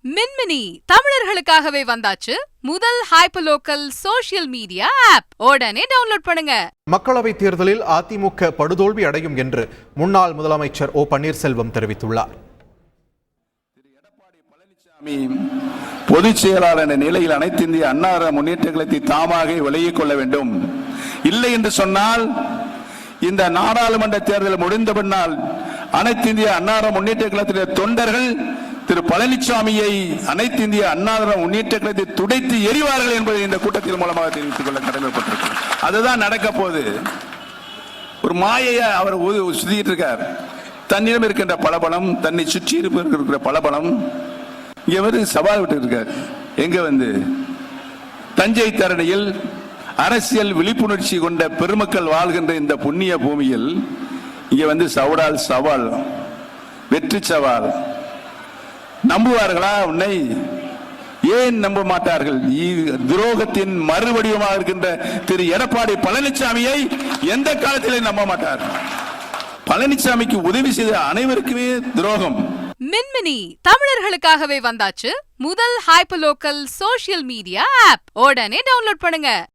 மின்மினி தமிழர்களுக்காகவே வந்தாச்சு முதல் hyperlocal social media app. உடனே டவுன்லோட் பண்ணுங்க. மக்களவைத் தேர்தலில் அதிமுக படுதோல்வி அடையும் என்று முன்னாள் முதலமைச்சர் ஓ பன்னீர்செல்வம் தெரிவித்துள்ளார். எடப்பாடி பழனிசாமி பொதுச் செயலாளர் என்ற நிலையில் அனைத்து இந்திய அண்ணா முன்னேற்ற கழகத்தை தாமாக விலகிக் கொள்ள வேண்டும். இல்லை என்று சொன்னால் இந்த நாடாளுமன்ற தேர்தல் முடிந்த பின்னால் அனைத்து இந்திய அண்ணா முன்னேற்ற கழகத்தின் தொண்டர்கள் திரு பழனிசாமியை அனைத்து இந்திய அண்ணா முன்னேற்ற கழகத்தை துடைத்து எறிவார்கள் என்பதை இந்த கூட்டத்தின் மூலமாக தெரிவித்துக் கொள்ள கடமைப்பட்டிருக்கிறார். அதுதான் நடக்க போகுது. ஒரு மாயையை அவர் சுத்திட்டு இருக்கார். தன்னிடம் இருக்கின்ற பலபலம், தன்னை சுற்றி இருக்கிற பலபலம் இங்க வந்து சவால் விட்டு இருக்கார். எங்க தஞ்சை தரணியில் அரசியல் விழிப்புணர்ச்சி கொண்ட பெருமக்கள் வாழ்கின்ற இந்த புண்ணிய பூமியில் இங்க சவால், வெற்றி சவால். நம்புவார்களா உன்னை? ஏன் நம்ப மாட்டார்கள்? துரோகத்தின் மறுவடிவமாக இருக்கின்ற திரு எடப்பாடி பழனிசாமியை எந்த காலத்திலே நம்ப மாட்டார்கள். பழனிசாமிக்கு உதவி செய்த அனைவருக்குமே துரோகம். மின்மினி தமிழர்களுக்காகவே வந்தாச்சு முதல் ஹைப்பர்லோக்கல் சோஷியல் மீடியா ஆப். உடனே டவுன்லோட் பண்ணுங்க.